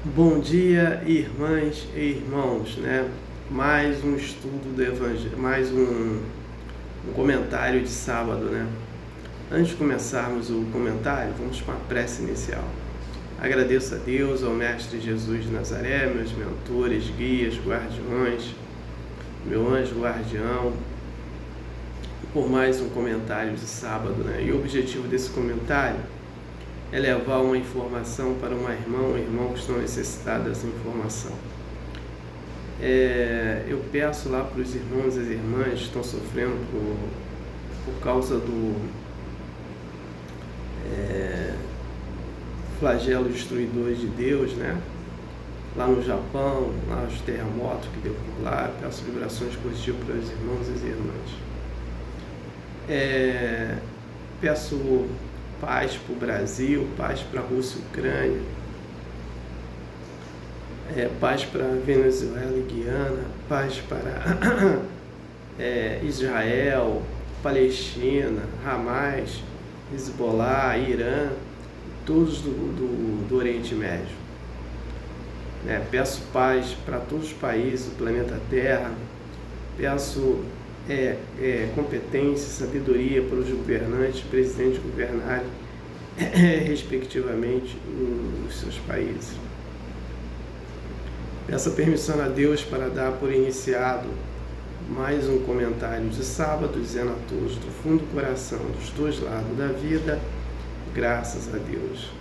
Bom dia, irmãs e irmãos, né? Mais um estudo do Evangelho, mais um comentário de sábado, né? Antes de começarmos o comentário, vamos para a prece inicial. Agradeço a Deus, ao Mestre Jesus de Nazaré, meus mentores, guias, guardiões, meu anjo guardião, por mais um comentário de sábado, né? E o objetivo desse comentário é levar uma informação para uma irmã ou irmão que estão necessitados dessa informação. Eu peço lá para os irmãos e as irmãs que estão sofrendo por causa do flagelo destruidor de Deus, né? Lá no Japão, lá os terremotos que deu por lá, peço vibrações positivas para os irmãos e as irmãs. Peço paz para o Brasil, paz para a Rússia e Ucrânia, paz para Venezuela e Guiana, paz para Israel, Palestina, Hamas, Hezbollah, Irã, todos do Oriente Médio. Peço paz para todos os países do planeta Terra, peço competência, sabedoria para os governantes, presidentes governarem respectivamente nos seus países. Peço permissão a Deus para dar por iniciado mais um comentário de sábado, dizendo a todos do fundo do coração, dos dois lados da vida, graças a Deus.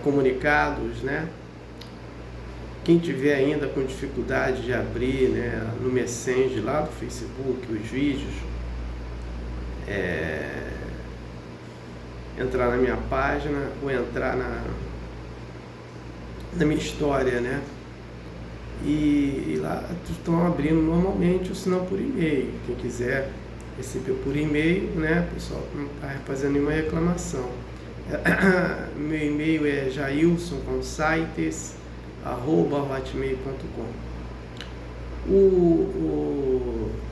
Comunicados, né? Quem tiver ainda com dificuldade de abrir, né, no Messenger lá do Facebook os vídeos, entrar na minha página ou entrar na minha história, né? E lá estão abrindo normalmente, ou se não por e-mail. Quem quiser receber por e-mail, né, pessoal, não está fazendo nenhuma reclamação. Meu e-mail é jailson.consaites@hotmail.com.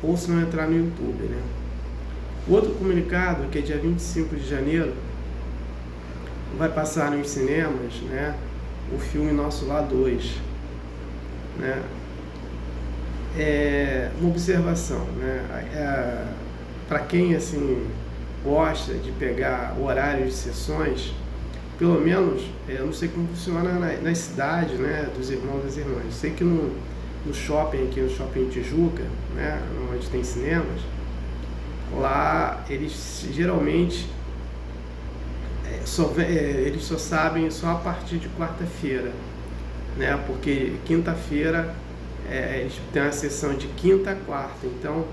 Ou se não entrar no YouTube, né? O outro comunicado, que é dia 25 de janeiro, vai passar nos cinemas, né, o filme Nosso Lar 2, né? Uma observação, né? Para quem assim gosta de pegar horários de sessões, pelo menos, eu não sei como funciona nas cidades, né, dos irmãos e das irmãs. Eu sei que no shopping, aqui no Shopping Tijuca, né, onde tem cinemas, lá eles geralmente eles só sabem só a partir de quarta-feira, né, porque quinta-feira eles têm a sessão de quinta a quarta, então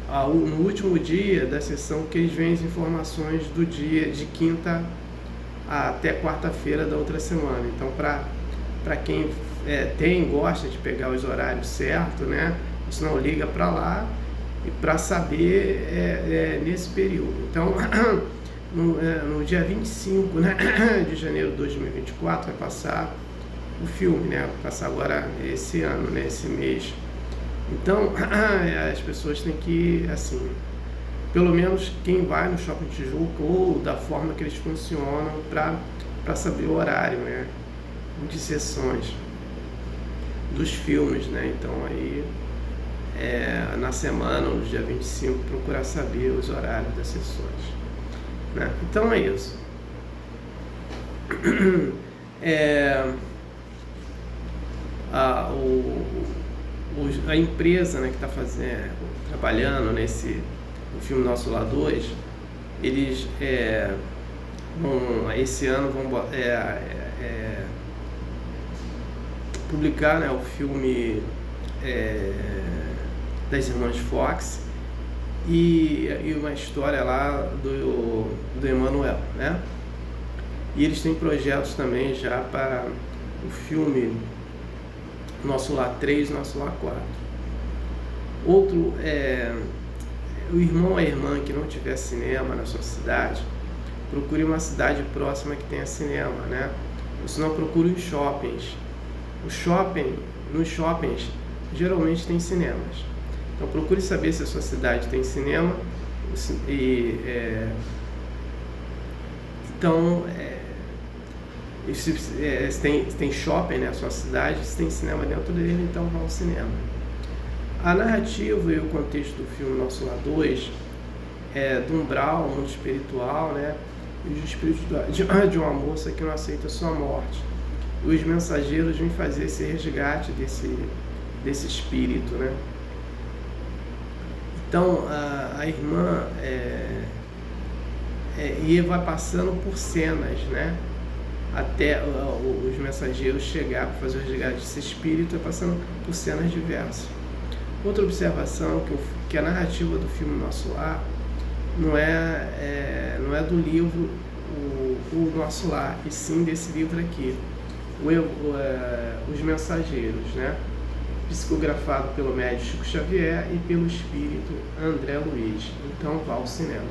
no último dia da sessão que eles veem as informações do dia de quinta até quarta-feira da outra semana. Então, para quem gosta de pegar os horários certos, né, se não liga para lá e para saber nesse período. Então, no dia 25, né, de janeiro de 2024 vai passar o filme, né, vai passar agora esse ano, né, esse mês. Então, as pessoas têm que, assim, pelo menos quem vai no Shopping Tijuca ou da forma que eles funcionam para saber o horário, né, de sessões dos filmes, né? Então aí na semana, no dia 25, procurar saber os horários das sessões, né? Então é isso. A empresa, né, que está trabalhando no filme Nosso Lar 2, eles esse ano vão publicar, né, o filme das Irmãs Fox e uma história lá do Emmanuel, né? E eles têm projetos também já para o filme Nosso Lar 3 e Nosso Lar 4. Outro o irmão ou a irmã que não tiver cinema na sua cidade, procure uma cidade próxima que tenha cinema, né? Ou se não, procure os shoppings. Nos shoppings geralmente tem cinemas. Então procure saber se a sua cidade tem cinema e Então, se tem shopping, né, a sua cidade, se tem cinema dentro dele, então vá ao cinema. A narrativa e o contexto do filme Nosso Lar 2 é do umbral, mundo espiritual, né, e o espírito de uma moça que não aceita a sua morte. E os mensageiros vêm fazer esse resgate desse espírito, né. Então, a irmã e vai passando por cenas, né, até os mensageiros chegar para fazer o resgate desse espírito, passando por cenas diversas. Outra observação, que a narrativa do filme Nosso Lar não é do livro o Nosso Lar, e sim desse livro aqui, Os Mensageiros, né, psicografado pelo médium Chico Xavier e pelo espírito André Luiz. Então vá ao cinema.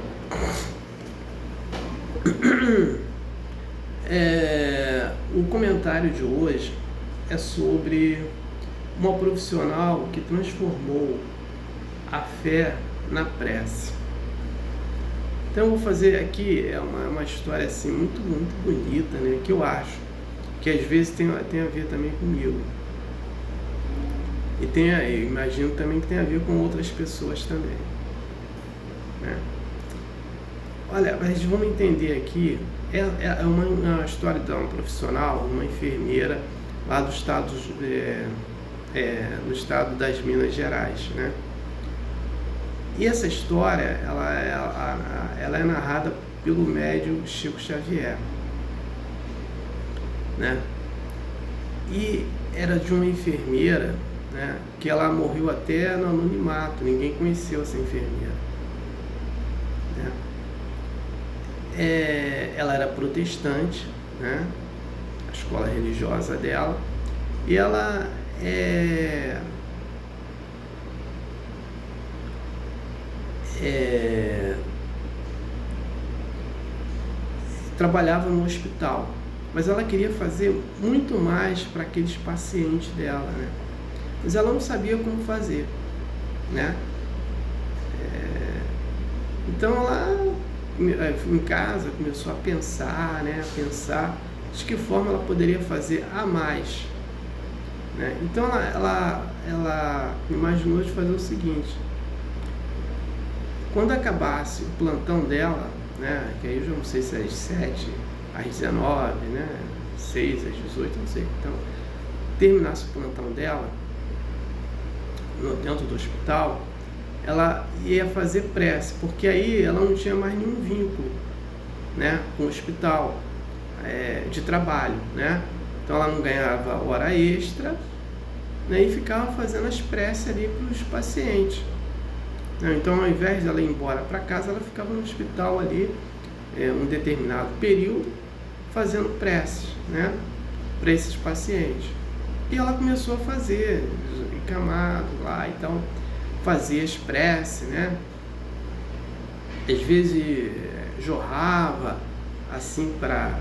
O comentário de hoje é sobre uma profissional que transformou a fé na prece. Então eu vou fazer aqui uma história assim muito, muito bonita, né, que eu acho que às vezes tem a ver também comigo. E eu imagino também que tem a ver com outras pessoas também, né? Olha, mas vamos entender aqui, é uma história de uma profissional, uma enfermeira lá do estado, no estado das Minas Gerais, né? E essa história, ela é narrada pelo médium Chico Xavier, né? E era de uma enfermeira, né, que ela morreu até no anonimato, ninguém conheceu essa enfermeira, né? Ela era protestante, né, a escola religiosa dela, e ela trabalhava no hospital, mas ela queria fazer muito mais para aqueles pacientes dela, né? Mas ela não sabia como fazer, né? Então ela, em casa, começou a pensar, né? De que forma ela poderia fazer a mais, né? Então ela imaginou de fazer o seguinte: quando acabasse o plantão dela, né? Que aí eu já não sei se é às 7, às 19, né? 6 às 18, não sei. Então, terminasse o plantão dela dentro do hospital, ela ia fazer prece, porque aí ela não tinha mais nenhum vínculo, né, com o hospital, de trabalho, né? Então ela não ganhava hora extra, né, e ficava fazendo as preces ali para os pacientes, né? Então, ao invés de ela ir embora para casa, ela ficava no hospital ali um determinado período fazendo preces, né, para esses pacientes. E ela começou a fazer encamado lá, então fazia as preces, né? Às vezes jorrava assim para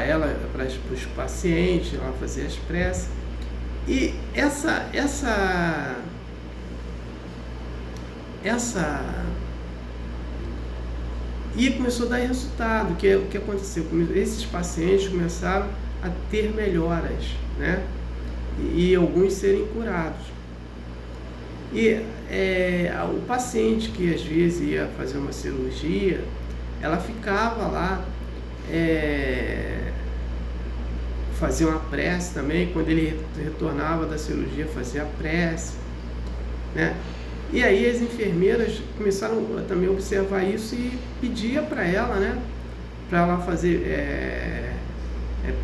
ela, para os pacientes, ela fazia as preces. E e começou a dar resultado. O que aconteceu? Esses pacientes começaram a ter melhoras, né? E alguns serem curados. E o paciente que às vezes ia fazer uma cirurgia, ela ficava lá, fazia uma prece também. Quando ele retornava da cirurgia, fazia a prece, né? E aí as enfermeiras começaram também a observar isso e pedia para ela, né, para ela fazer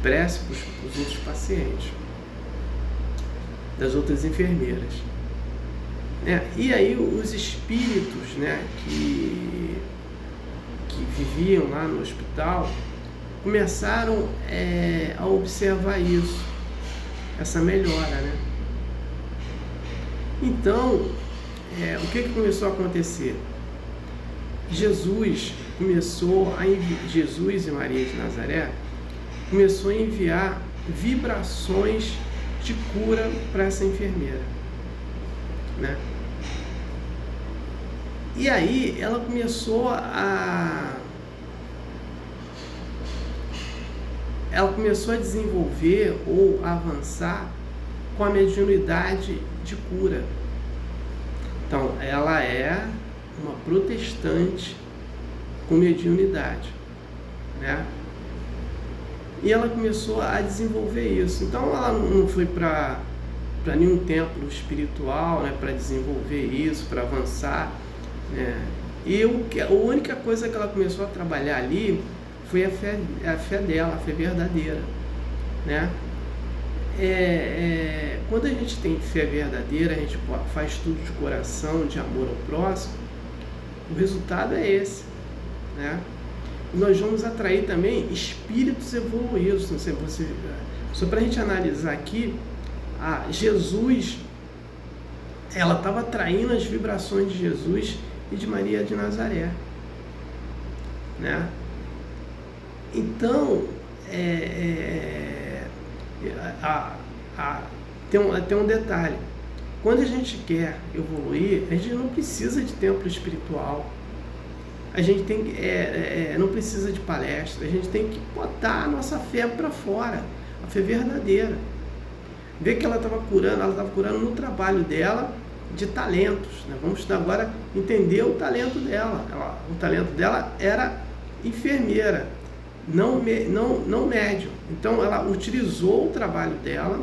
prece para os outros pacientes, das outras enfermeiras. E aí os espíritos, né, que viviam lá no hospital começaram a observar isso, essa melhora, né? Então, o que começou a acontecer? Jesus e Maria de Nazaré começou a enviar vibrações de cura para essa enfermeira, né? E aí ela começou a desenvolver ou avançar com a mediunidade de cura. Então, ela é uma protestante com mediunidade, né? E ela começou a desenvolver isso. Então, ela não foi para nenhum templo espiritual, né, para desenvolver isso, para avançar, né? E a única coisa que ela começou a trabalhar ali foi a fé dela, a fé verdadeira, né? Quando a gente tem fé verdadeira, a gente faz tudo de coração, de amor ao próximo, o resultado é esse, né? E nós vamos atrair também espíritos evoluídos. Não sei, só para a gente analisar aqui, Jesus, ela estava atraindo as vibrações de Jesus e de Maria de Nazaré, né? Então, tem um detalhe. Quando a gente quer evoluir, a gente não precisa de templo espiritual, a gente não precisa de palestra, a gente tem que botar a nossa fé para fora, a fé verdadeira. Ver que ela estava curando no trabalho dela de talentos, né? Vamos agora entender o talento dela. O talento dela era enfermeira, não médium. Então ela utilizou o trabalho dela,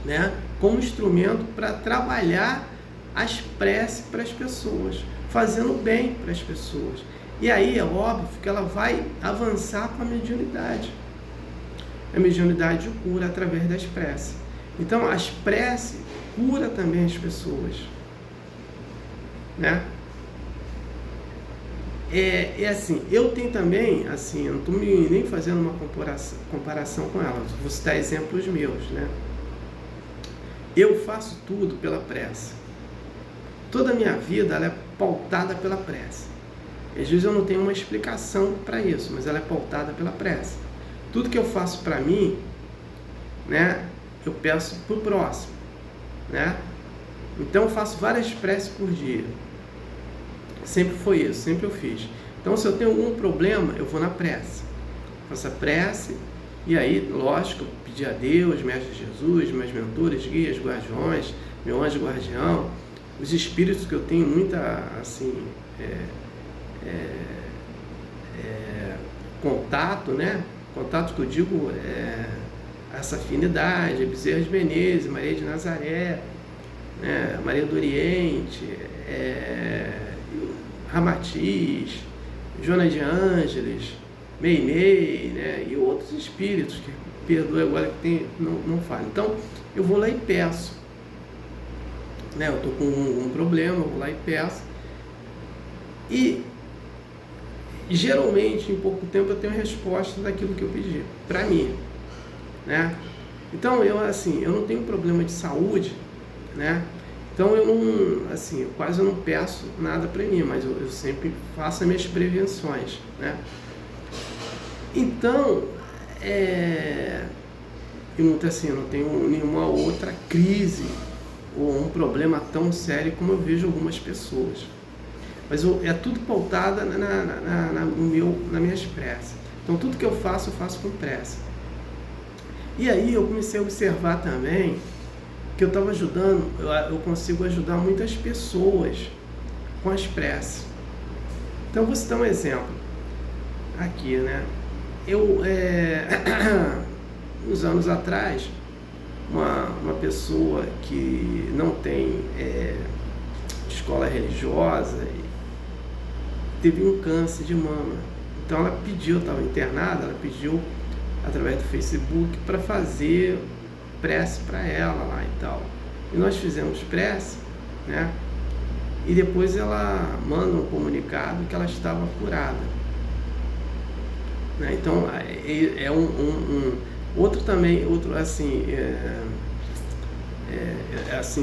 né, como instrumento para trabalhar as preces para as pessoas, fazendo bem para as pessoas. E aí é óbvio que ela vai avançar com a mediunidade de cura através das preces. Então as preces cura também as pessoas, né? Assim, eu tenho também, assim, eu não estou nem fazendo uma comparação com ela, vou citar exemplos meus, né? Eu faço tudo pela prece. Toda a minha vida ela é pautada pela prece. Às vezes eu não tenho uma explicação para isso, mas ela é pautada pela prece. Tudo que eu faço para mim, né, eu peço para o próximo, né? Então eu faço várias preces por dia. Sempre foi isso, sempre eu fiz. Então, se eu tenho algum problema, eu vou na prece. Faço a prece, e aí, lógico, pedir a Deus, Mestre Jesus, meus mentores, guias, guardiões, meu anjo guardião, os espíritos que eu tenho muita, assim, contato, né? Contato que eu digo, essa afinidade, Bezerra de Menezes, Maria de Nazaré, né? Maria do Oriente, Ramatiz, Joana de Ângeles, Meimei, né? E outros espíritos que, perdoe agora que não falo. Então, eu vou lá e peço, né? Eu estou com um problema, eu vou lá e peço. E geralmente, em pouco tempo, eu tenho resposta daquilo que eu pedi, para mim, né? Então, eu não tenho problema de saúde, né? Então eu quase não peço nada para mim, mas eu sempre faço as minhas prevenções, né? Então, eu não tenho nenhuma outra crise ou um problema tão sério como eu vejo algumas pessoas. Mas é tudo pautado nas minhas preces. Então tudo que eu faço com prece. E aí eu comecei a observar também que eu estava ajudando, eu consigo ajudar muitas pessoas com as preces. Então, vou citar um exemplo aqui, né? Uns anos atrás, uma pessoa que não tem escola religiosa teve um câncer de mama. Então, ela pediu, estava internada, ela pediu através do Facebook para fazer prece para ela lá e tal. E nós fizemos prece, né? E depois ela manda um comunicado que ela estava curada, né? Então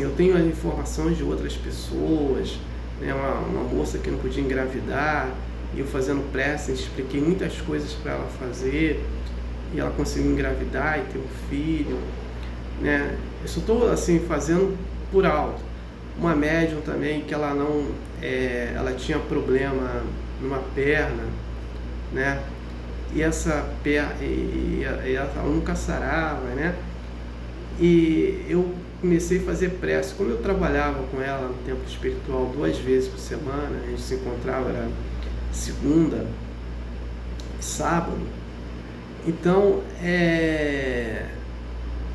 eu tenho as informações de outras pessoas, né? Uma moça que não podia engravidar, e eu fazendo prece, expliquei muitas coisas para ela fazer, e ela conseguiu engravidar e ter um filho, né? Eu só estou assim fazendo por alto, uma médium também que ela não, ela tinha problema numa perna, né? E essa perna, ela nunca sarava, né? E eu comecei a fazer prece. Como eu trabalhava com ela no templo espiritual 2 vezes por semana, a gente se encontrava, era segunda e sábado. Então,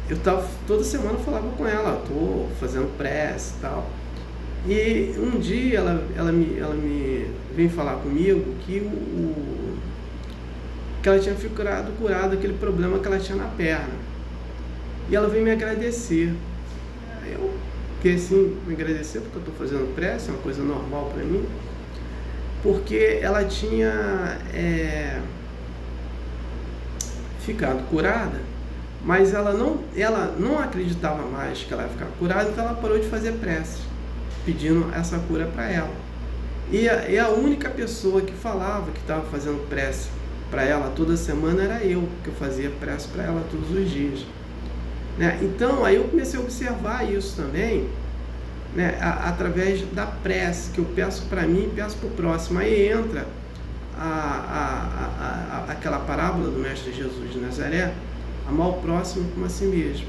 eu tava, toda semana eu falava com ela, estou fazendo prece e tal. E um dia ela me veio falar comigo que que ela tinha ficado curada daquele problema que ela tinha na perna. E ela veio me agradecer. Eu fiquei assim, me agradecer porque eu estou fazendo prece, é uma coisa normal para mim. Porque ela tinha ficado curada, mas ela não acreditava mais que ela ia ficar curada, então ela parou de fazer prece, pedindo essa cura para ela. E a única pessoa que falava que estava fazendo prece para ela toda semana era eu, que eu fazia prece para ela todos os dias, né? Então aí eu comecei a observar isso também, né? Através da prece que eu peço para mim e peço para o próximo. Aí entra aquela parábola do Mestre Jesus de Nazaré: amar o próximo como a si mesmo,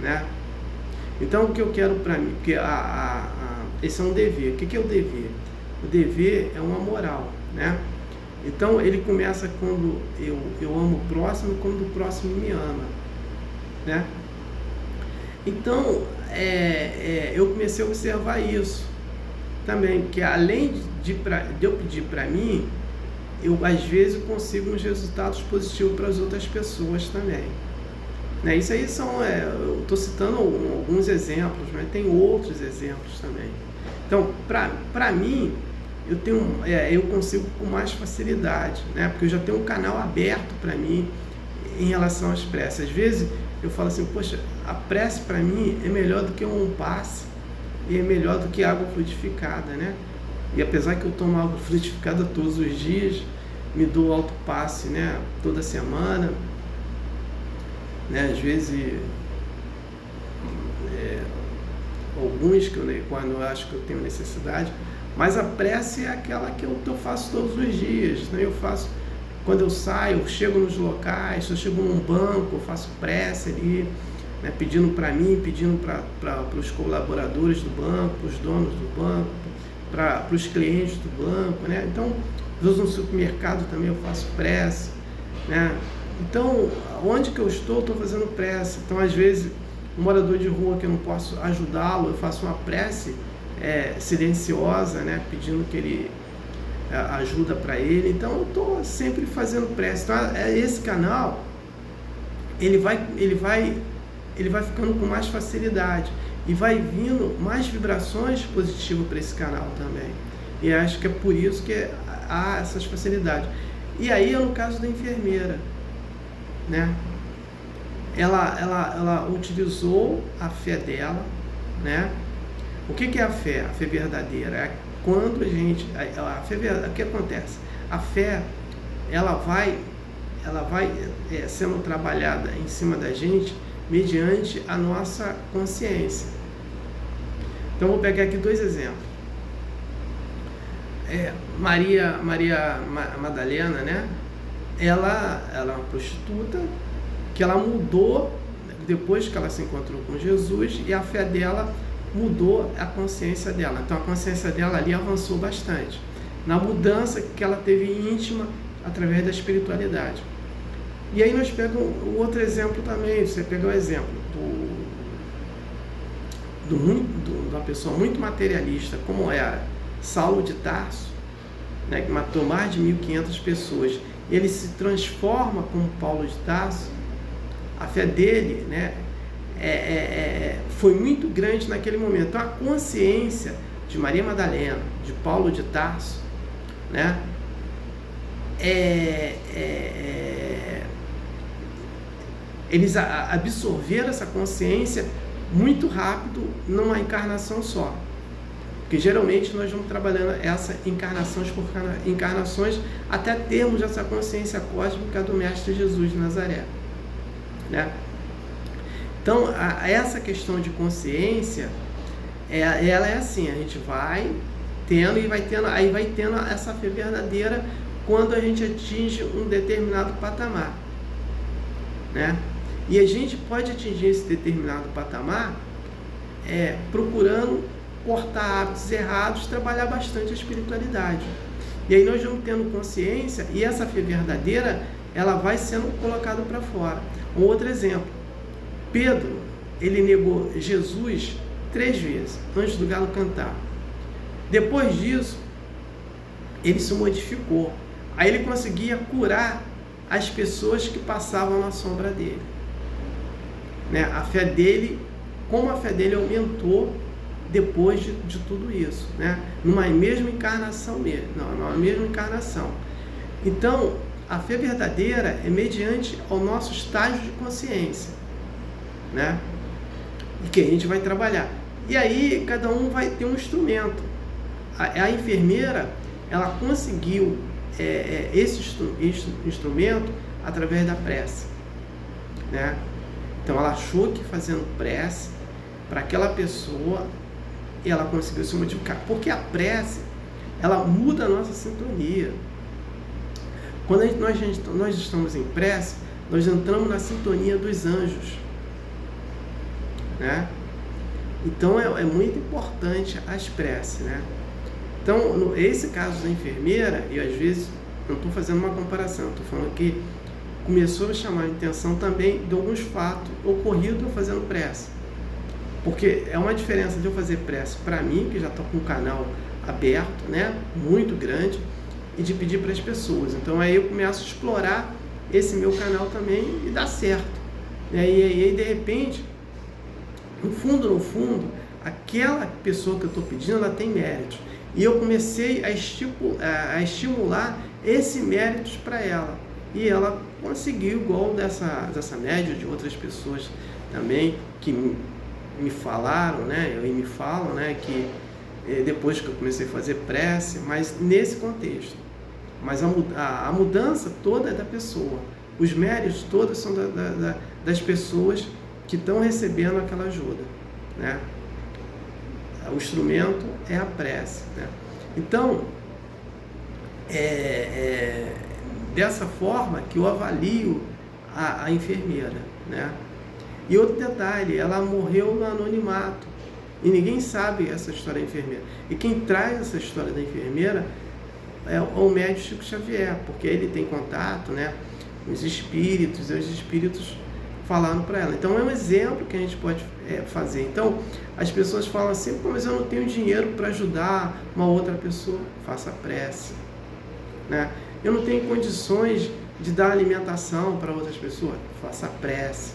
né? Então o que eu quero para mim, porque esse é um dever. O que é o dever? O dever é uma moral, né? Então ele começa quando eu amo o próximo, quando o próximo me ama, né? Então eu comecei a observar isso também, que além de eu pedir para mim, eu às vezes consigo uns resultados positivos para as outras pessoas também, né? Isso aí eu estou citando alguns exemplos, mas tem outros exemplos também. Então, para mim, eu consigo com mais facilidade, né? Porque eu já tenho um canal aberto para mim em relação às preces. Às vezes eu falo assim, poxa, a prece para mim é melhor do que um passe e é melhor do que água fluidificada, né? E apesar que eu tomo água fluidificada todos os dias, me dou alto passe, né, toda semana, né? Às vezes alguns quando eu acho que eu tenho necessidade, mas a prece é aquela que eu faço todos os dias, né? Eu faço quando eu saio, eu chego nos locais, se eu chego num banco, eu faço prece ali, né, pedindo para mim, pedindo para os colaboradores do banco, para os donos do banco, para os clientes do banco, né? Então, às vezes no supermercado também eu faço prece, né? Então, onde que eu estou fazendo prece. Então, às vezes, um morador de rua que eu não posso ajudá-lo, eu faço uma prece silenciosa, né, pedindo que ele ajuda para ele. Então, eu estou sempre fazendo prece. Então, esse canal, ele vai ficando com mais facilidade e vai vindo mais vibrações positivas para esse canal também. E acho que é por isso que há essas facilidades. E aí é no caso da enfermeira, né? Ela utilizou a fé dela, né? O que é a fé? A fé verdadeira é quando a fé, o que acontece? A fé, ela vai sendo trabalhada em cima da gente mediante a nossa consciência. Então, vou pegar aqui 2 exemplos. Maria Madalena, né? Ela é uma prostituta que ela mudou depois que ela se encontrou com Jesus, e a fé dela mudou a consciência dela. Então, a consciência dela ali avançou bastante na mudança que ela teve íntima através da espiritualidade. E aí nós pegamos o outro exemplo também. Você pega o exemplo de uma pessoa muito materialista, como era Saulo de Tarso, né, que matou mais de 1.500 pessoas. Ele se transforma como Paulo de Tarso. A fé dele, né, foi muito grande naquele momento. Então, a consciência de Maria Madalena, de Paulo de Tarso, né, eles absorveram essa consciência muito rápido numa encarnação só. Porque geralmente nós vamos trabalhando essas encarnações por encarnações até termos essa consciência cósmica do Mestre Jesus de Nazaré, né? Então, essa questão de consciência, ela é assim, a gente vai tendo e vai tendo essa fé verdadeira quando a gente atinge um determinado patamar, né? E a gente pode atingir esse determinado patamar procurando cortar hábitos errados, trabalhar bastante a espiritualidade. E aí nós vamos tendo consciência e essa fé verdadeira, ela vai sendo colocada para fora. Um outro exemplo, Pedro, ele negou Jesus 3 vezes, antes do galo cantar. Depois disso, ele se modificou. Aí ele conseguia curar as pessoas que passavam na sombra dele. Né? A fé dele, como a fé dele aumentou depois de tudo isso, né? Numa mesma encarnação mesmo, numa mesma encarnação. Então, a fé verdadeira é mediante ao nosso estágio de consciência, né? E que a gente vai trabalhar. E aí, cada um vai ter um instrumento. A enfermeira, ela conseguiu esse instrumento através da prece, né? Então, ela achou que fazendo prece para aquela pessoa, ela conseguiu se modificar. Porque a prece, ela muda a nossa sintonia. Quando nós estamos em prece, nós entramos na sintonia dos anjos, né? Então é muito importante as preces, né? Então, esse caso da enfermeira, e às vezes não estou fazendo uma comparação, estou falando que começou a chamar a atenção também de alguns fatos ocorridos fazendo prece. Porque é uma diferença de eu fazer prece para mim, que já estou com o canal aberto, né? Muito grande, e de pedir para as pessoas. Então aí eu começo a explorar esse meu canal também e dá certo. E aí de repente, no fundo, aquela pessoa que eu estou pedindo, ela tem méritos. E eu comecei a estimular esse méritos para ela. E ela conseguiu, igual dessa média de outras pessoas também, que me falaram, né? E me falam, né? Que depois que eu comecei a fazer prece, mas nesse contexto. Mas a mudança toda é da pessoa. Os méritos todos são das pessoas que estão recebendo aquela ajuda, né? O instrumento é a prece, né? Então, dessa forma que eu avalio a enfermeira, né? E outro detalhe, ela morreu no anonimato e ninguém sabe essa história da enfermeira. E quem traz essa história da enfermeira é o médium Chico Xavier, porque ele tem contato, né, com os espíritos, e os espíritos falaram para ela. Então é um exemplo que a gente pode fazer. Então as pessoas falam assim: mas eu não tenho dinheiro para ajudar uma outra pessoa. Faça prece, né? Eu não tenho condições de dar alimentação para outras pessoas. Faça prece.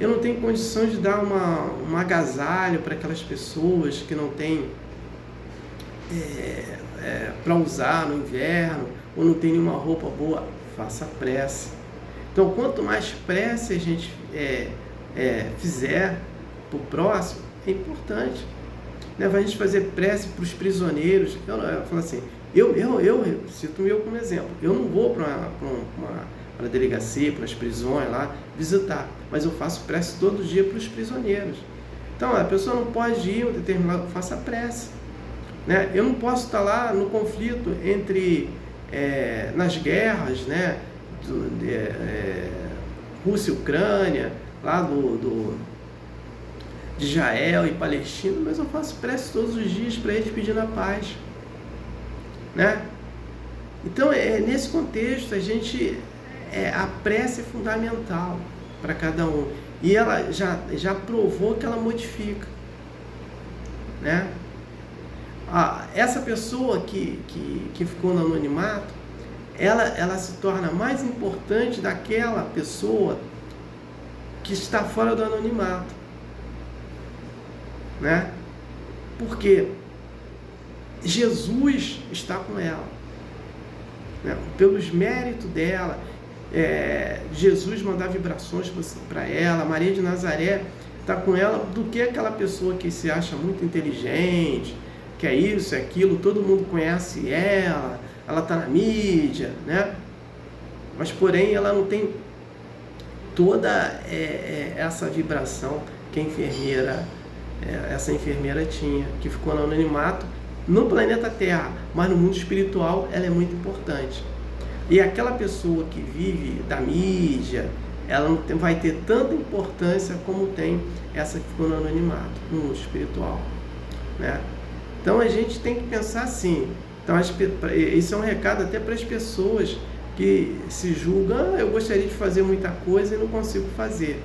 Eu não tenho condições de dar um agasalho para aquelas pessoas que não têm para usar no inverno, ou não tem nenhuma roupa boa. Faça prece. Então, quanto mais prece a gente fizer para o próximo, é importante. Né? A gente fazer prece para os prisioneiros. Eu falo assim, eu cito eu como exemplo. Eu não vou para a delegacia, para as prisões lá, visitar, mas eu faço prece todo dia para os prisioneiros. Então, a pessoa não pode ir, faça prece. Né? Eu não posso estar lá no conflito nas guerras, né? Rússia e Ucrânia, lá de Israel e Palestina, mas eu faço prece todos os dias para eles pedindo a paz, né? Então, nesse contexto, a prece é fundamental para cada um, e ela já provou que ela modifica, né? Essa pessoa que ficou no anonimato, ela se torna mais importante daquela pessoa que está fora do anonimato, né? Porque Jesus está com ela, né? Pelos méritos dela, Jesus mandar vibrações para ela, Maria de Nazaré está com ela, do que aquela pessoa que se acha muito inteligente, que é isso, é aquilo, todo mundo conhece ela está na mídia, né? Mas, porém, ela não tem toda essa vibração que a enfermeira essa enfermeira tinha, que ficou no anonimato no planeta Terra, mas no mundo espiritual ela é muito importante. E aquela pessoa que vive da mídia, ela não vai ter tanta importância como tem essa que ficou no anonimato, no mundo espiritual, né? Então a gente tem que pensar assim. Então isso é um recado até para as pessoas que se julgam: eu gostaria de fazer muita coisa e não consigo fazer.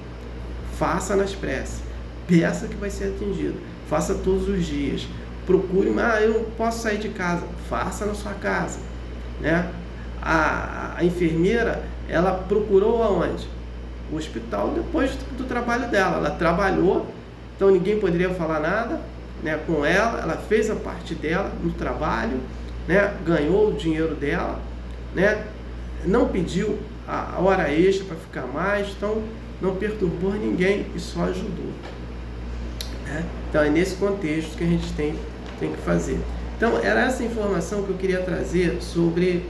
Faça nas preces, peça que vai ser atendido, faça todos os dias. Procure, eu não posso sair de casa, faça na sua casa, né? A enfermeira, ela procurou aonde? O hospital, depois do trabalho dela. Ela trabalhou, então ninguém poderia falar nada, né, com ela. Ela fez a parte dela no trabalho, né, ganhou o dinheiro dela, né, não pediu a hora extra para ficar mais, então não perturbou ninguém e só ajudou, né? Então é nesse contexto que a gente tem que fazer. Então era essa informação que eu queria trazer sobre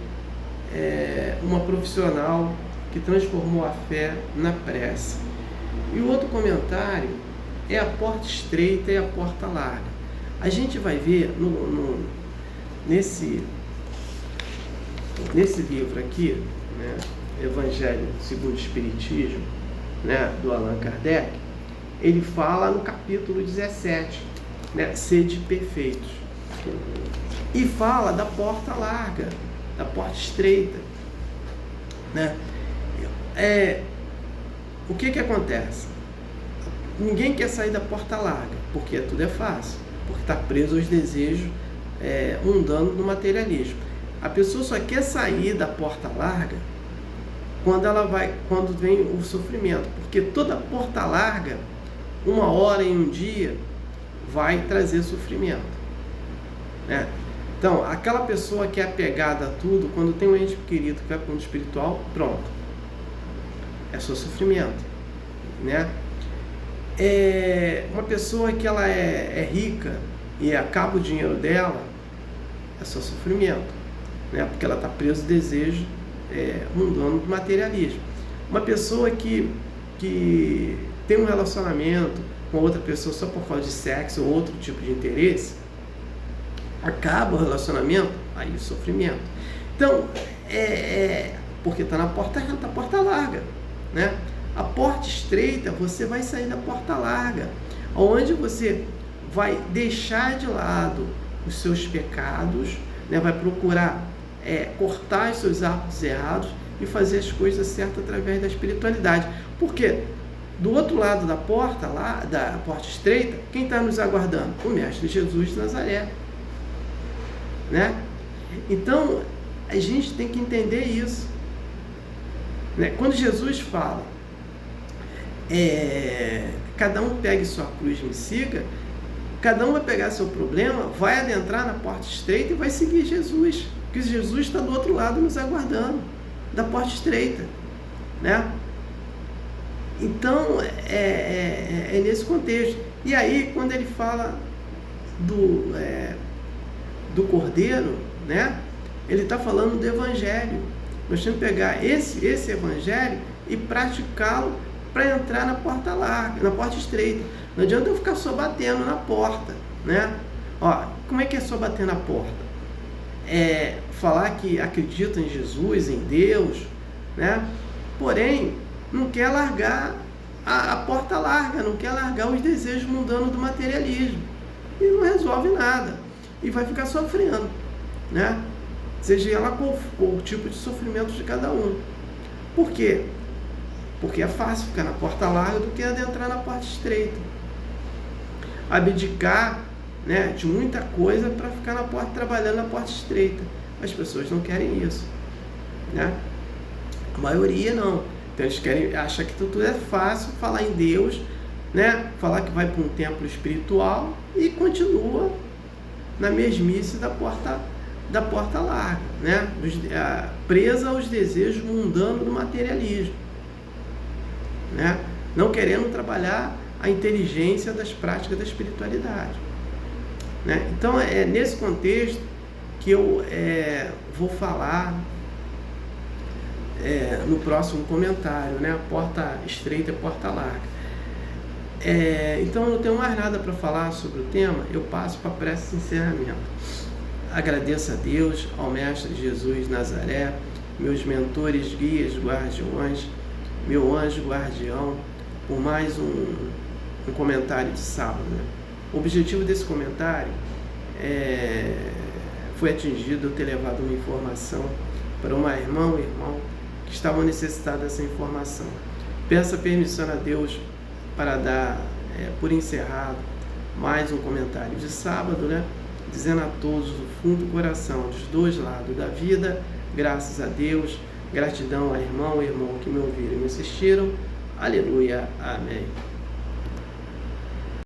uma profissional que transformou a fé na prece. E o outro comentário é a porta estreita e a porta larga. A gente vai ver nesse livro aqui, né, Evangelho segundo o Espiritismo, né, do Allan Kardec, ele fala no capítulo 17, né, sede perfeitos, e fala da porta larga, da porta estreita, né? O que acontece? Ninguém quer sair da porta larga, porque tudo é fácil, porque está preso aos desejos mundanos do materialismo. A pessoa só quer sair da porta larga quando vem o sofrimento, porque toda porta larga, uma hora em um dia, vai trazer sofrimento, né? Então, aquela pessoa que é apegada a tudo, quando tem um ente querido que vai para o mundo espiritual, pronto, é só sofrimento, né? Uma pessoa que ela é rica e acaba o dinheiro dela, é só sofrimento, né? Porque ela está presa ao desejo mundano do materialismo. Uma pessoa que tem um relacionamento com outra pessoa só por causa de sexo ou outro tipo de interesse, acaba o relacionamento, aí sofrimento. Então, porque está na porta larga, né? A porta estreita, você vai sair da porta larga, onde você vai deixar de lado os seus pecados, né? Vai procurar cortar os seus hábitos errados e fazer as coisas certas através da espiritualidade. Porque do outro lado da porta estreita, quem está nos aguardando? O Mestre Jesus de Nazaré, né? Então a gente tem que entender isso, né? Quando Jesus fala cada um pegue sua cruz e me siga, cada um vai pegar seu problema, vai adentrar na porta estreita e vai seguir Jesus, porque Jesus está do outro lado nos aguardando, da porta estreita, né? Então é nesse contexto. E aí, quando ele fala do Cordeiro, né, ele está falando do Evangelho. Nós temos que pegar esse Evangelho e praticá-lo para entrar na porta larga, na porta estreita. Não adianta eu ficar só batendo na porta, né? Como é que é só bater na porta? Falar que acredita em Jesus, em Deus, né? Porém, não quer largar a porta larga, não quer largar os desejos mundanos do materialismo. E não resolve nada. E vai ficar sofrendo, né? Seja ela qual o tipo de sofrimento de cada um. Por quê? Porque é fácil ficar na porta larga do que adentrar na porta estreita. Abdicar, né, de muita coisa para ficar na porta, trabalhando na porta estreita. As pessoas não querem isso, né? A maioria não. Então eles acham que tudo é fácil, falar em Deus, né? Falar que vai para um templo espiritual e continua na mesmice da porta larga, né? Presa aos desejos mundanos do materialismo, né? Não querendo trabalhar a inteligência das práticas da espiritualidade, né? Então é nesse contexto que eu vou falar no próximo comentário, né? A porta estreita e a porta larga. Então eu não tenho mais nada para falar sobre o tema, eu passo para a prece de encerramento. Agradeço a Deus, ao Mestre Jesus Nazaré, meus mentores, guias, guardiões, meu anjo guardião, por mais um comentário de sábado. Né? O objetivo desse comentário foi atingido, eu ter levado uma informação para uma irmã ou irmão que estavam necessitados dessa informação. Peço a permissão a Deus para dar por encerrado mais um comentário de sábado, né? Dizendo a todos do fundo do coração, dos dois lados da vida, graças a Deus, gratidão a irmão e irmão que me ouviram e me assistiram. Aleluia, amém.